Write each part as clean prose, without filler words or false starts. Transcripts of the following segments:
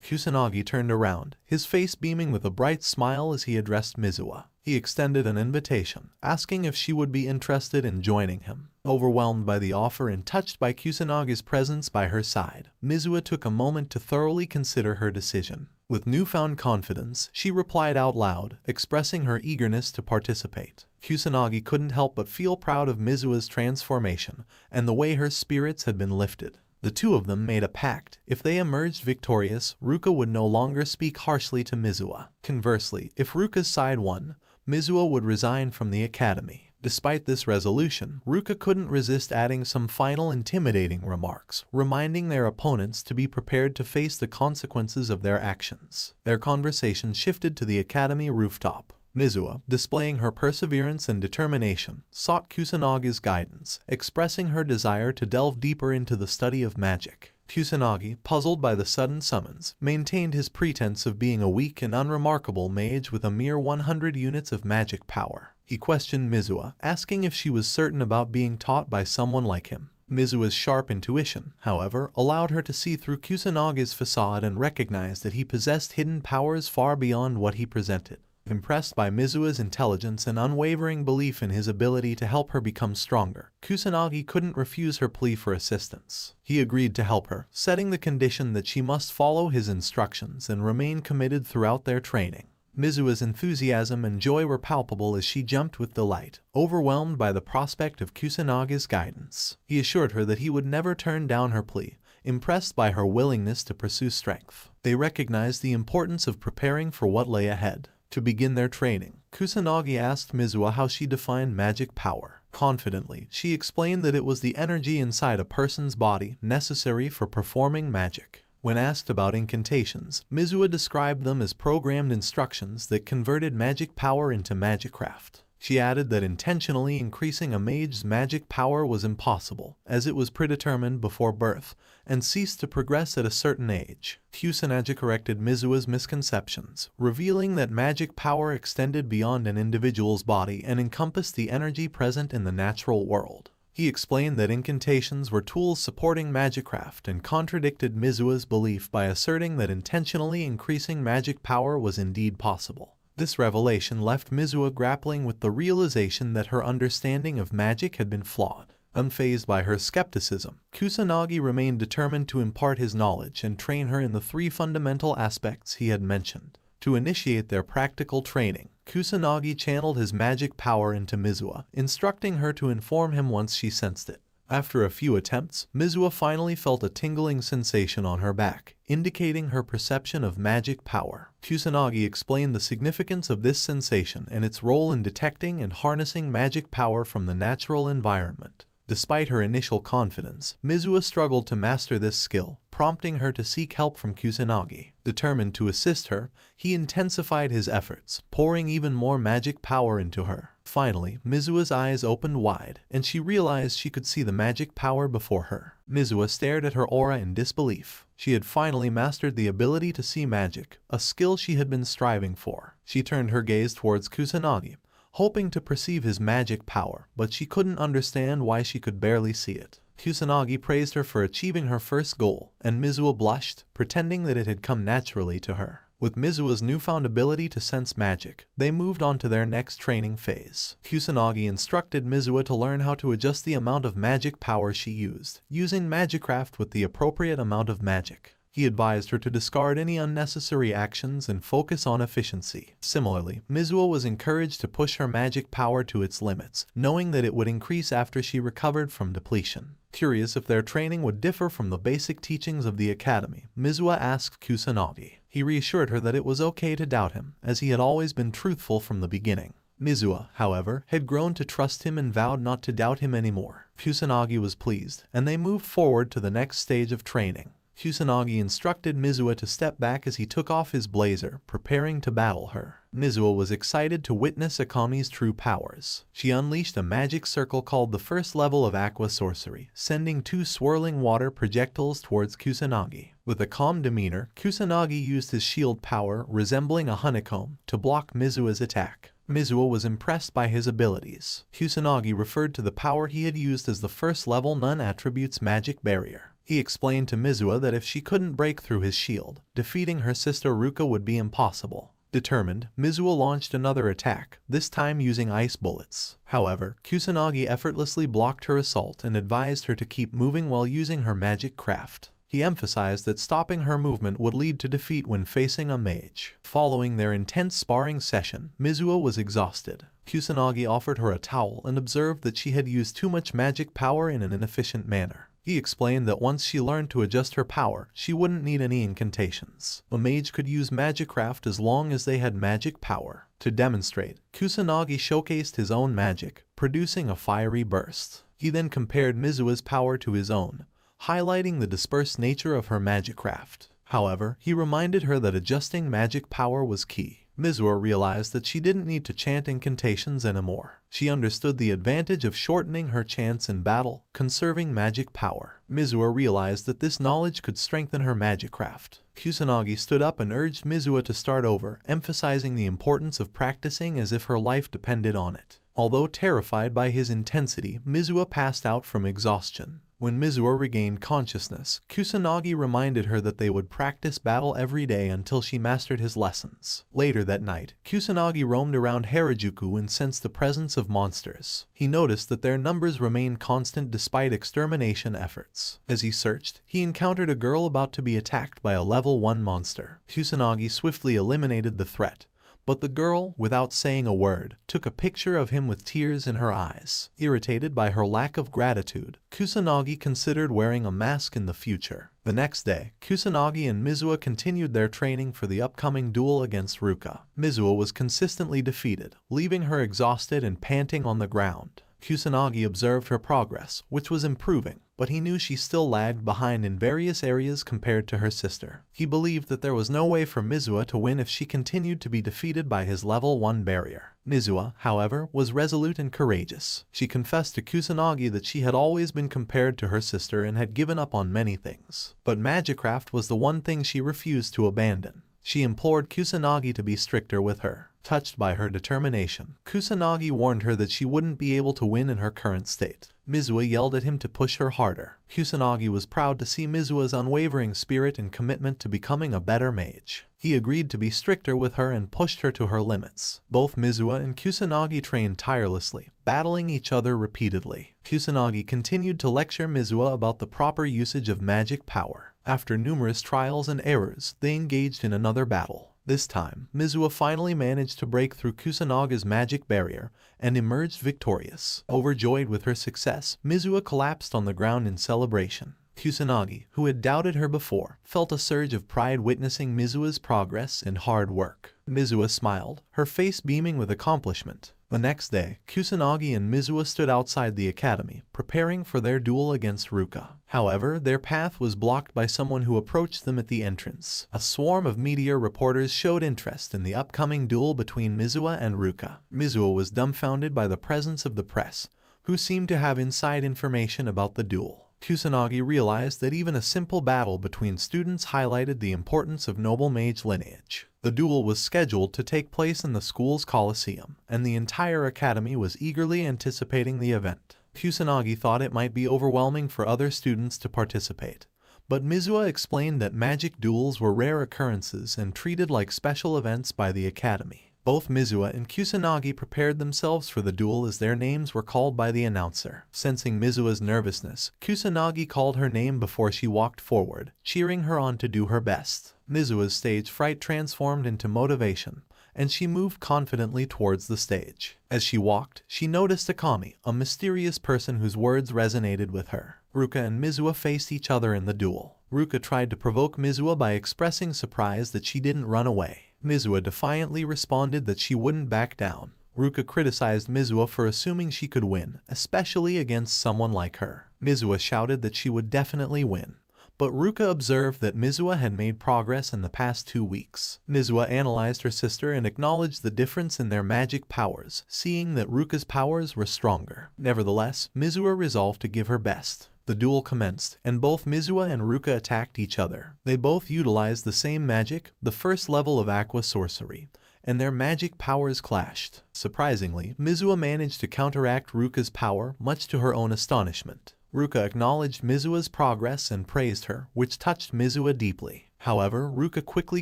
Kusanagi turned around, his face beaming with a bright smile as he addressed Mizuwa. He extended an invitation, asking if she would be interested in joining him. Overwhelmed by the offer and touched by Kusanagi's presence by her side, Mizuwa took a moment to thoroughly consider her decision. With newfound confidence, she replied out loud, expressing her eagerness to participate. Kusanagi couldn't help but feel proud of Mizuwa's transformation and the way her spirits had been lifted. The two of them made a pact. If they emerged victorious, Ruka would no longer speak harshly to Mizuwa. Conversely, if Ruka's side won, Mizuwa would resign from the academy. Despite this resolution, Ruka couldn't resist adding some final intimidating remarks, reminding their opponents to be prepared to face the consequences of their actions. Their conversation shifted to the academy rooftop. Mizuwa, displaying her perseverance and determination, sought Kusanagi's guidance, expressing her desire to delve deeper into the study of magic. Kusanagi, puzzled by the sudden summons, maintained his pretense of being a weak and unremarkable mage with a mere 100 units of magic power. He questioned Mizuwa, asking if she was certain about being taught by someone like him. Mizuwa's sharp intuition, however, allowed her to see through Kusanagi's facade and recognize that he possessed hidden powers far beyond what he presented. Impressed by Mizuwa's intelligence and unwavering belief in his ability to help her become stronger, Kusanagi couldn't refuse her plea for assistance. He agreed to help her, setting the condition that she must follow his instructions and remain committed throughout their training. Mizuwa's enthusiasm and joy were palpable as she jumped with delight, overwhelmed by the prospect of Kusanagi's guidance. He assured her that he would never turn down her plea, impressed by her willingness to pursue strength. They recognized the importance of preparing for what lay ahead. To begin their training, Kusanagi asked Mizuwa how she defined magic power. Confidently, she explained that it was the energy inside a person's body necessary for performing magic. When asked about incantations, Mizuwa described them as programmed instructions that converted magic power into magicraft. She added that intentionally increasing a mage's magic power was impossible, as it was predetermined before birth and ceased to progress at a certain age. Kusanagi corrected Mizuwa's misconceptions, revealing that magic power extended beyond an individual's body and encompassed the energy present in the natural world. He explained that incantations were tools supporting magicraft and contradicted Mizuwa's belief by asserting that intentionally increasing magic power was indeed possible. This revelation left Mizuwa grappling with the realization that her understanding of magic had been flawed. Unfazed by her skepticism, Kusanagi remained determined to impart his knowledge and train her in the three fundamental aspects he had mentioned. To initiate their practical training, Kusanagi channeled his magic power into Mizuwa, instructing her to inform him once she sensed it. After a few attempts, Mizuwa finally felt a tingling sensation on her back, indicating her perception of magic power. Kusanagi explained the significance of this sensation and its role in detecting and harnessing magic power from the natural environment. Despite her initial confidence, Mizuwa struggled to master this skill, prompting her to seek help from Kusanagi. Determined to assist her, he intensified his efforts, pouring even more magic power into her. Finally, Mizuwa's eyes opened wide, and she realized she could see the magic power before her. Mizuwa stared at her aura in disbelief. She had finally mastered the ability to see magic, a skill she had been striving for. She turned her gaze towards Kusanagi, hoping to perceive his magic power, but she couldn't understand why she could barely see it. Kusanagi praised her for achieving her first goal, and Mizuwa blushed, pretending that it had come naturally to her. With Mizuwa's newfound ability to sense magic, they moved on to their next training phase. Kusanagi instructed Mizuwa to learn how to adjust the amount of magic power she used, using magicraft with the appropriate amount of magic. He advised her to discard any unnecessary actions and focus on efficiency. Similarly, Mizuwa was encouraged to push her magic power to its limits, knowing that it would increase after she recovered from depletion. Curious if their training would differ from the basic teachings of the academy, Mizuwa asked Kusanagi. He reassured her that it was okay to doubt him, as he had always been truthful from the beginning. Mizuwa, however, had grown to trust him and vowed not to doubt him anymore. Kusanagi was pleased, and they moved forward to the next stage of training. Kusanagi instructed Mizuwa to step back as he took off his blazer, preparing to battle her. Mizuwa was excited to witness Akami's true powers. She unleashed a magic circle called the first level of aqua sorcery, sending two swirling water projectiles towards Kusanagi. With a calm demeanor, Kusanagi used his shield power, resembling a honeycomb, to block Mizuwa's attack. Mizuwa was impressed by his abilities. Kusanagi referred to the power he had used as the first level non-attributes magic barrier. He explained to Mizuwa that if she couldn't break through his shield, defeating her sister Ruka would be impossible. Determined, Mizuwa launched another attack, this time using ice bullets. However, Kusanagi effortlessly blocked her assault and advised her to keep moving while using her magic craft. He emphasized that stopping her movement would lead to defeat when facing a mage. Following their intense sparring session, Mizuwa was exhausted. Kusanagi offered her a towel and observed that she had used too much magic power in an inefficient manner. He explained that once she learned to adjust her power, she wouldn't need any incantations. A mage could use magicraft as long as they had magic power. To demonstrate, Kusanagi showcased his own magic, producing a fiery burst. He then compared Mizuwa's power to his own, highlighting the dispersed nature of her magicraft. However, he reminded her that adjusting magic power was key. Mizuwa realized that she didn't need to chant incantations anymore. She understood the advantage of shortening her chants in battle, conserving magic power. Mizuwa realized that this knowledge could strengthen her magicraft. Kusanagi stood up and urged Mizuwa to start over, emphasizing the importance of practicing as if her life depended on it. Although terrified by his intensity, Mizuwa passed out from exhaustion. When Mizuwa regained consciousness, Kusanagi reminded her that they would practice battle every day until she mastered his lessons. Later that night, Kusanagi roamed around Harajuku and sensed the presence of monsters. He noticed that their numbers remained constant despite extermination efforts. As he searched, he encountered a girl about to be attacked by a level 1 monster. Kusanagi swiftly eliminated the threat, but the girl, without saying a word, took a picture of him with tears in her eyes. Irritated by her lack of gratitude, Kusanagi considered wearing a mask in the future. The next day, Kusanagi and Mizuwa continued their training for the upcoming duel against Ruka. Mizuwa was consistently defeated, leaving her exhausted and panting on the ground. Kusanagi observed her progress, which was improving, but he knew she still lagged behind in various areas compared to her sister. He believed that there was no way for Mizuwa to win if she continued to be defeated by his level 1 barrier. Mizuwa, however, was resolute and courageous. She confessed to Kusanagi that she had always been compared to her sister and had given up on many things. But magicraft was the one thing she refused to abandon. She implored Kusanagi to be stricter with her. Touched by her determination, Kusanagi warned her that she wouldn't be able to win in her current state. Mizuwa yelled at him to push her harder. Kusanagi was proud to see Mizuwa's unwavering spirit and commitment to becoming a better mage. He agreed to be stricter with her and pushed her to her limits. Both Mizuwa and Kusanagi trained tirelessly, battling each other repeatedly. Kusanagi continued to lecture Mizuwa about the proper usage of magic power. After numerous trials and errors, they engaged in another battle. This time, Mizuwa finally managed to break through Kusanaga's magic barrier and emerged victorious. Overjoyed with her success, Mizuwa collapsed on the ground in celebration. Kusanagi, who had doubted her before, felt a surge of pride witnessing Mizuwa's progress and hard work. Mizuwa smiled, her face beaming with accomplishment. The next day, Kusanagi and Mizuwa stood outside the academy, preparing for their duel against Ruka. However, their path was blocked by someone who approached them at the entrance. A swarm of media reporters showed interest in the upcoming duel between Mizuwa and Ruka. Mizuwa was dumbfounded by the presence of the press, who seemed to have inside information about the duel. Kusanagi realized that even a simple battle between students highlighted the importance of noble mage lineage. The duel was scheduled to take place in the school's coliseum, and the entire academy was eagerly anticipating the event. Kusanagi thought it might be overwhelming for other students to participate, but Mizuwa explained that magic duels were rare occurrences and treated like special events by the academy. Both Mizuwa and Kusanagi prepared themselves for the duel as their names were called by the announcer. Sensing Mizuwa's nervousness, Kusanagi called her name before she walked forward, cheering her on to do her best. Mizuwa's stage fright transformed into motivation, and she moved confidently towards the stage. As she walked, she noticed Akami, a mysterious person whose words resonated with her. Ruka and Mizuwa faced each other in the duel. Ruka tried to provoke Mizuwa by expressing surprise that she didn't run away. Mizuwa defiantly responded that she wouldn't back down. Ruka criticized Mizuwa for assuming she could win, especially against someone like her. Mizuwa shouted that she would definitely win, but Ruka observed that Mizuwa had made progress in the past 2 weeks. Mizuwa analyzed her sister and acknowledged the difference in their magic powers, seeing that Ruka's powers were stronger. Nevertheless, Mizuwa resolved to give her best. The duel commenced, and both Mizuwa and Ruka attacked each other. They both utilized the same magic, the first level of aqua sorcery, and their magic powers clashed. Surprisingly, Mizuwa managed to counteract Ruka's power, much to her own astonishment. Ruka acknowledged Mizua's progress and praised her, which touched Mizua deeply. However, Ruka quickly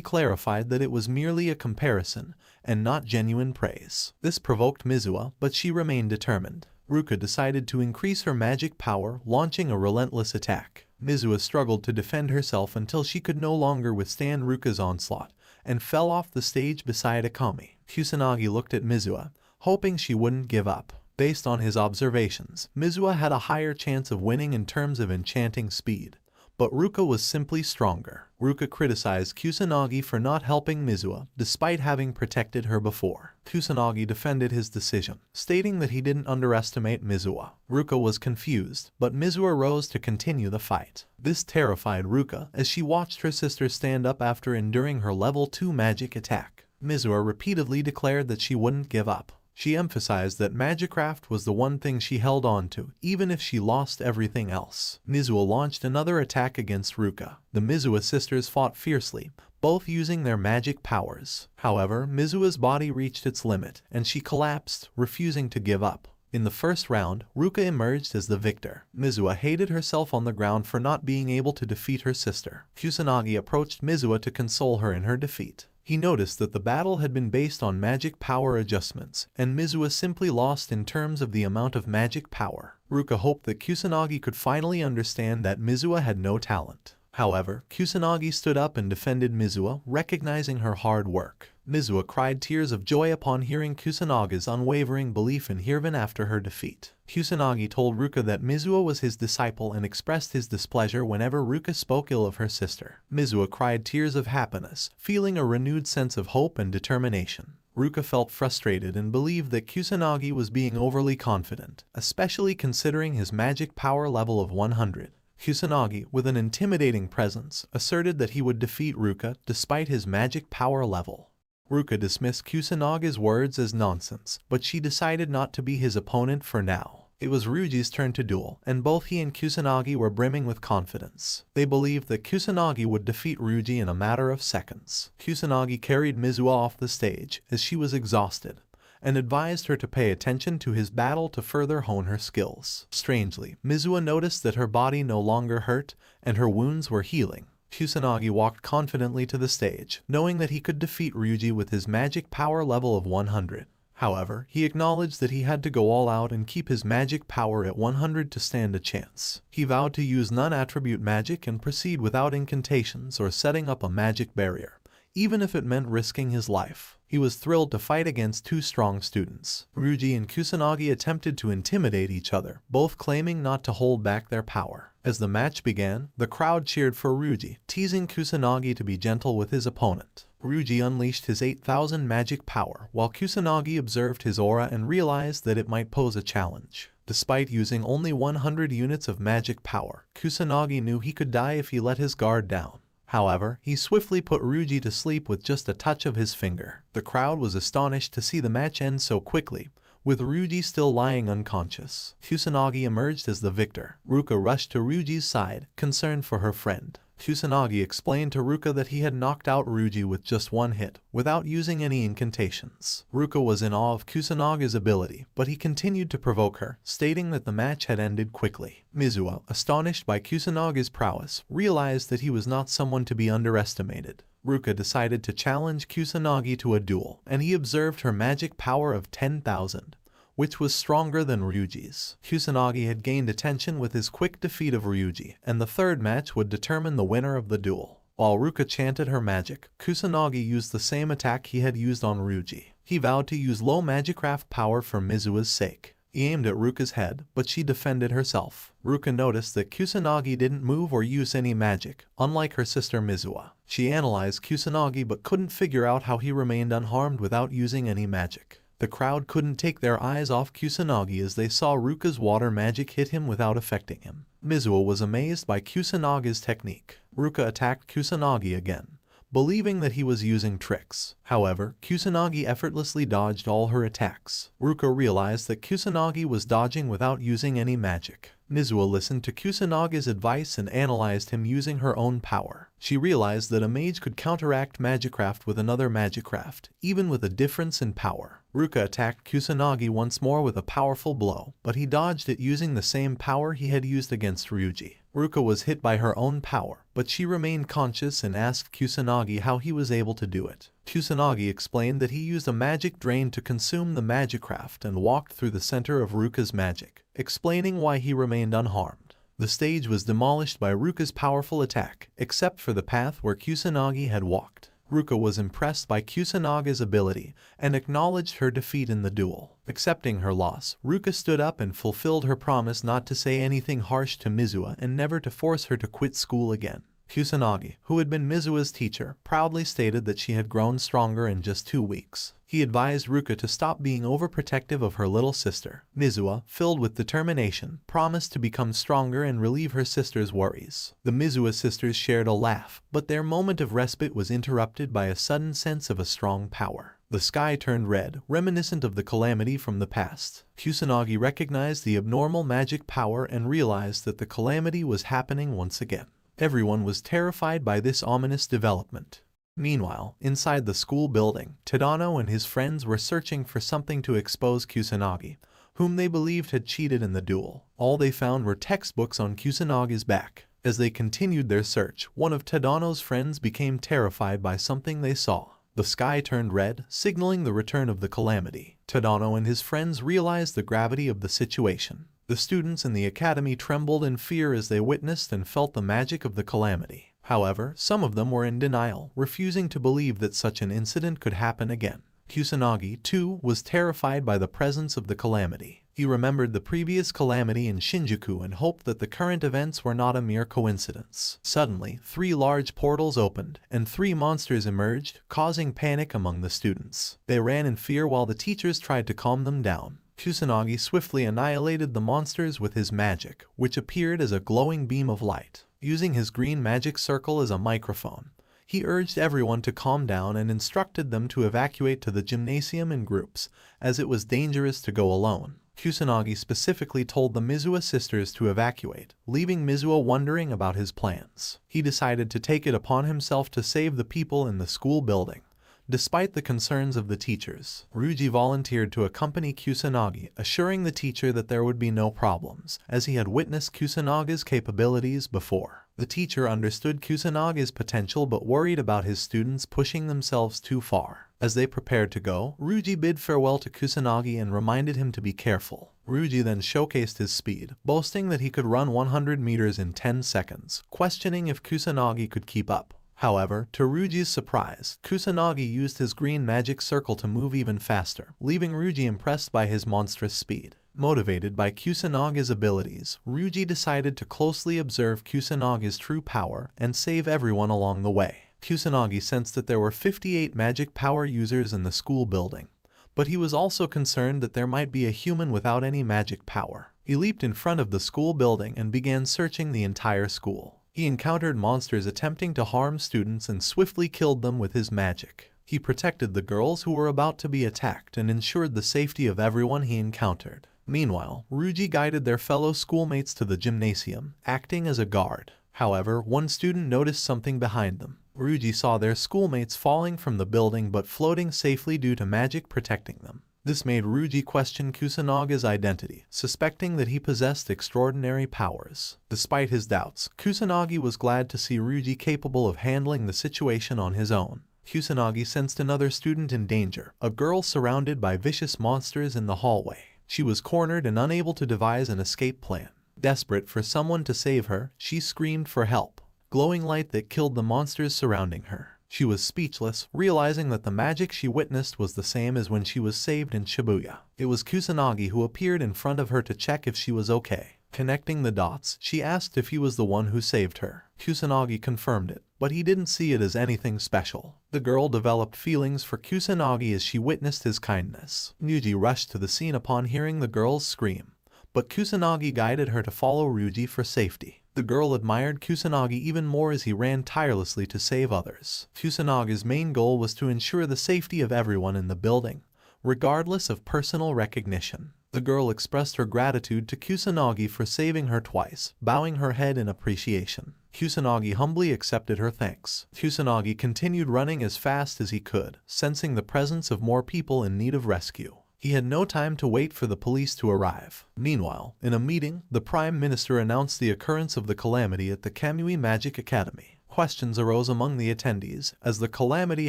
clarified that it was merely a comparison and not genuine praise. This provoked Mizua, but she remained determined. Ruka decided to increase her magic power, launching a relentless attack. Mizua struggled to defend herself until she could no longer withstand Ruka's onslaught and fell off the stage beside Akami. Kusanagi looked at Mizua, hoping she wouldn't give up. Based on his observations, Mizua had a higher chance of winning in terms of enchanting speed, but Ruka was simply stronger. Ruka criticized Kusanagi for not helping Mizua, despite having protected her before. Kusanagi defended his decision, stating that he didn't underestimate Mizua. Ruka was confused, but Mizua rose to continue the fight. This terrified Ruka as she watched her sister stand up after enduring her level 2 magic attack. Mizua repeatedly declared that she wouldn't give up. She emphasized that Magicraft was the one thing she held on to, even if she lost everything else. Mizua launched another attack against Ruka. The Mizua sisters fought fiercely, both using their magic powers. However, Mizua's body reached its limit, and she collapsed, refusing to give up. In the first round, Ruka emerged as the victor. Mizua hated herself on the ground for not being able to defeat her sister. Kusanagi approached Mizua to console her in her defeat. He noticed that the battle had been based on magic power adjustments, and Mizua simply lost in terms of the amount of magic power. Ruka hoped that Kusanagi could finally understand that Mizua had no talent. However, Kusanagi stood up and defended Mizua, recognizing her hard work. Mizua cried tears of joy upon hearing Kusanagi's unwavering belief in Hirvan after her defeat. Kusanagi told Ruka that Mizua was his disciple and expressed his displeasure whenever Ruka spoke ill of her sister. Mizua cried tears of happiness, feeling a renewed sense of hope and determination. Ruka felt frustrated and believed that Kusanagi was being overly confident, especially considering his magic power level of 100. Kusanagi, with an intimidating presence, asserted that he would defeat Ruka despite his magic power level. Ruka dismissed Kusanagi's words as nonsense, but she decided not to be his opponent for now. It was Ryuji's turn to duel, and both he and Kusanagi were brimming with confidence. They believed that Kusanagi would defeat Ryuji in a matter of seconds. Kusanagi carried Mizua off the stage as she was exhausted, and advised her to pay attention to his battle to further hone her skills. Strangely, Mizua noticed that her body no longer hurt, and her wounds were healing. Kusanagi walked confidently to the stage, knowing that he could defeat Ryuji with his magic power level of 100. However, he acknowledged that he had to go all out and keep his magic power at 100 to stand a chance. He vowed to use non-attribute magic and proceed without incantations or setting up a magic barrier, even if it meant risking his life. He was thrilled to fight against two strong students. Ryuji and Kusanagi attempted to intimidate each other, both claiming not to hold back their power. As the match began, the crowd cheered for Ryuji, teasing Kusanagi to be gentle with his opponent. Ryuji unleashed his 8,000 magic power, while Kusanagi observed his aura and realized that it might pose a challenge. Despite using only 100 units of magic power, Kusanagi knew he could die if he let his guard down. However, he swiftly put Ryuji to sleep with just a touch of his finger. The crowd was astonished to see the match end so quickly, with Ryuji still lying unconscious. Kusanagi emerged as the victor. Ruka rushed to Ryuji's side, concerned for her friend. Kusanagi explained to Ruka that he had knocked out Ryuji with just one hit, without using any incantations. Ruka was in awe of Kusanagi's ability, but he continued to provoke her, stating that the match had ended quickly. Mizua, astonished by Kusanagi's prowess, realized that he was not someone to be underestimated. Ruka decided to challenge Kusanagi to a duel, and he observed her magic power of 10,000. Which was stronger than Ryuji's. Kusanagi had gained attention with his quick defeat of Ryuji, and the third match would determine the winner of the duel. While Ruka chanted her magic, Kusanagi used the same attack he had used on Ryuji. He vowed to use low magicraft power for Mizua's sake. He aimed at Ruka's head, but she defended herself. Ruka noticed that Kusanagi didn't move or use any magic, unlike her sister Mizua. She analyzed Kusanagi but couldn't figure out how he remained unharmed without using any magic. The crowd couldn't take their eyes off Kusanagi as they saw Ruka's water magic hit him without affecting him. Mizua was amazed by Kusanagi's technique. Ruka attacked Kusanagi again, believing that he was using tricks. However, Kusanagi effortlessly dodged all her attacks. Ruka realized that Kusanagi was dodging without using any magic. Mizuwa listened to Kusanagi's advice and analyzed him using her own power. She realized that a mage could counteract magicraft with another magicraft, even with a difference in power. Ruka attacked Kusanagi once more with a powerful blow, but he dodged it using the same power he had used against Ryuji. Ruka was hit by her own power, but she remained conscious and asked Kusanagi how he was able to do it. Kusanagi explained that he used a magic drain to consume the magicraft and walked through the center of Ruka's magic, explaining why he remained unharmed. The stage was demolished by Ruka's powerful attack, except for the path where Kusanagi had walked. Ruka was impressed by Kusanaga's ability and acknowledged her defeat in the duel. Accepting her loss, Ruka stood up and fulfilled her promise not to say anything harsh to Mizuwa and never to force her to quit school again. Kusanagi, who had been Mizuwa's teacher, proudly stated that she had grown stronger in just 2 weeks. He advised Ruka to stop being overprotective of her little sister. Mizuwa, filled with determination, promised to become stronger and relieve her sister's worries. The Mizuwa sisters shared a laugh, but their moment of respite was interrupted by a sudden sense of a strong power. The sky turned red, reminiscent of the calamity from the past. Kusanagi recognized the abnormal magic power and realized that the calamity was happening once again. Everyone was terrified by this ominous development. Meanwhile, inside the school building, Tadano and his friends were searching for something to expose Kusanagi, whom they believed had cheated in the duel. All they found were textbooks on Kusanagi's back. As they continued their search, one of Tadano's friends became terrified by something they saw. The sky turned red, signaling the return of the calamity. Tadano and his friends realized the gravity of the situation. The students in the academy trembled in fear as they witnessed and felt the magic of the calamity. However, some of them were in denial, refusing to believe that such an incident could happen again. Kusanagi, too, was terrified by the presence of the calamity. He remembered the previous calamity in Shinjuku and hoped that the current events were not a mere coincidence. Suddenly, 3 large portals opened, and 3 monsters emerged, causing panic among the students. They ran in fear while the teachers tried to calm them down. Kusanagi swiftly annihilated the monsters with his magic, which appeared as a glowing beam of light. Using his green magic circle as a microphone, he urged everyone to calm down and instructed them to evacuate to the gymnasium in groups, as it was dangerous to go alone. Kusanagi specifically told the Mizuwa sisters to evacuate, leaving Mizuwa wondering about his plans. He decided to take it upon himself to save the people in the school building. Despite the concerns of the teachers, Ryuji volunteered to accompany Kusanagi, assuring the teacher that there would be no problems, as he had witnessed Kusanagi's capabilities before. The teacher understood Kusanagi's potential but worried about his students pushing themselves too far. As they prepared to go, Ryuji bid farewell to Kusanagi and reminded him to be careful. Ryuji then showcased his speed, boasting that he could run 100 meters in 10 seconds, questioning if Kusanagi could keep up. However, to Ryuji's surprise, Kusanagi used his green magic circle to move even faster, leaving Ryuji impressed by his monstrous speed. Motivated by Kusanagi's abilities, Ryuji decided to closely observe Kusanagi's true power and save everyone along the way. Kusanagi sensed that there were 58 magic power users in the school building, but he was also concerned that there might be a human without any magic power. He leaped in front of the school building and began searching the entire school. He encountered monsters attempting to harm students and swiftly killed them with his magic. He protected the girls who were about to be attacked and ensured the safety of everyone he encountered. Meanwhile, Ryuji guided their fellow schoolmates to the gymnasium, acting as a guard. However, one student noticed something behind them. Ryuji saw their schoolmates falling from the building but floating safely due to magic protecting them. This made Ryuji question Kusanaga's identity, suspecting that he possessed extraordinary powers. Despite his doubts, Kusanagi was glad to see Ryuji capable of handling the situation on his own. Kusanagi sensed another student in danger, a girl surrounded by vicious monsters in the hallway. She was cornered and unable to devise an escape plan. Desperate for someone to save her, she screamed for help. Glowing light that killed the monsters surrounding her. She was speechless, realizing that the magic she witnessed was the same as when she was saved in Shibuya. It was Kusanagi who appeared in front of her to check if she was okay. Connecting the dots, she asked if he was the one who saved her. Kusanagi confirmed it, but he didn't see it as anything special. The girl developed feelings for Kusanagi as she witnessed his kindness. Ryuji rushed to the scene upon hearing the girl's scream, but Kusanagi guided her to follow Ryuji for safety. The girl admired Kusanagi even more as he ran tirelessly to save others. Kusanagi's main goal was to ensure the safety of everyone in the building, regardless of personal recognition. The girl expressed her gratitude to Kusanagi for saving her twice, bowing her head in appreciation. Kusanagi humbly accepted her thanks. Kusanagi continued running as fast as he could, sensing the presence of more people in need of rescue. He had no time to wait for the police to arrive. Meanwhile, in a meeting, the Prime Minister announced the occurrence of the calamity at the Kamui Magic Academy. Questions arose among the attendees, as the calamity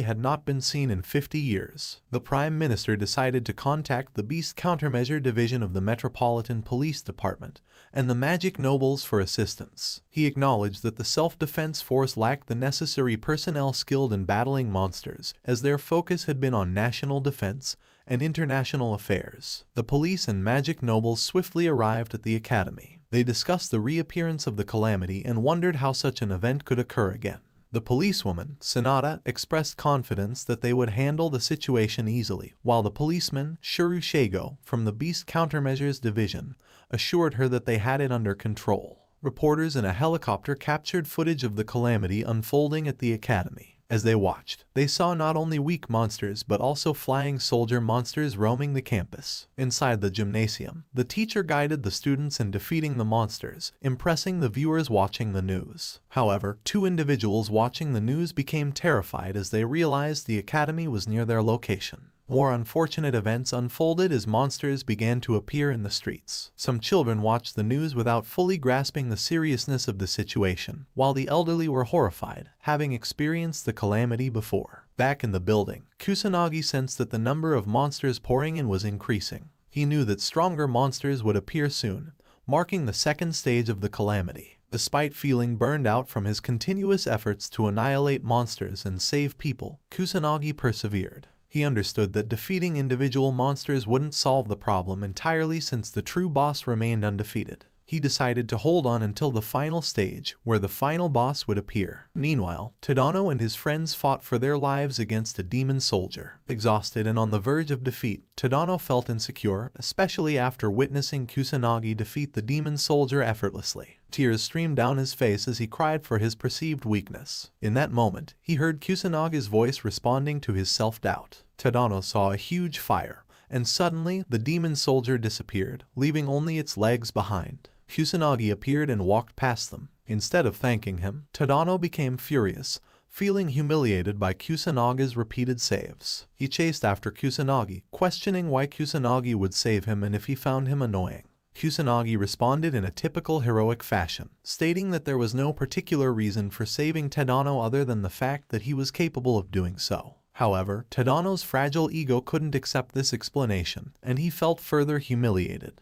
had not been seen in 50 years. The Prime Minister decided to contact the Beast Countermeasure Division of the Metropolitan Police Department and the Magic Nobles for assistance. He acknowledged that the self-defense force lacked the necessary personnel skilled in battling monsters, as their focus had been on national defense and international affairs. The police and magic nobles swiftly arrived at the academy. They discussed the reappearance of the calamity and wondered how such an event could occur again. The policewoman, Sonata, expressed confidence that they would handle the situation easily, while the policeman, Shirushigo, from the Beast Countermeasures Division, assured her that they had it under control. Reporters in a helicopter captured footage of the calamity unfolding at the academy. As they watched, they saw not only weak monsters but also flying soldier monsters roaming the campus. Inside the gymnasium, the teacher guided the students in defeating the monsters, impressing the viewers watching the news. However, two individuals watching the news became terrified as they realized the academy was near their location. More unfortunate events unfolded as monsters began to appear in the streets. Some children watched the news without fully grasping the seriousness of the situation, while the elderly were horrified, having experienced the calamity before. Back in the building, Kusanagi sensed that the number of monsters pouring in was increasing. He knew that stronger monsters would appear soon, marking the second stage of the calamity. Despite feeling burned out from his continuous efforts to annihilate monsters and save people, Kusanagi persevered. He understood that defeating individual monsters wouldn't solve the problem entirely since the true boss remained undefeated. He decided to hold on until the final stage, where the final boss would appear. Meanwhile, Tadano and his friends fought for their lives against a demon soldier. Exhausted and on the verge of defeat, Tadano felt insecure, especially after witnessing Kusanagi defeat the demon soldier effortlessly. Tears streamed down his face as he cried for his perceived weakness. In that moment, he heard Kusanagi's voice responding to his self-doubt. Tadano saw a huge fire, and suddenly the demon soldier disappeared, leaving only its legs behind. Kusanagi appeared and walked past them. Instead of thanking him, Tadano became furious, feeling humiliated by Kusanagi's repeated saves. He chased after Kusanagi, questioning why Kusanagi would save him and if he found him annoying. Kusanagi responded in a typical heroic fashion, stating that there was no particular reason for saving Tadano other than the fact that he was capable of doing so. However, Tadano's fragile ego couldn't accept this explanation, and he felt further humiliated.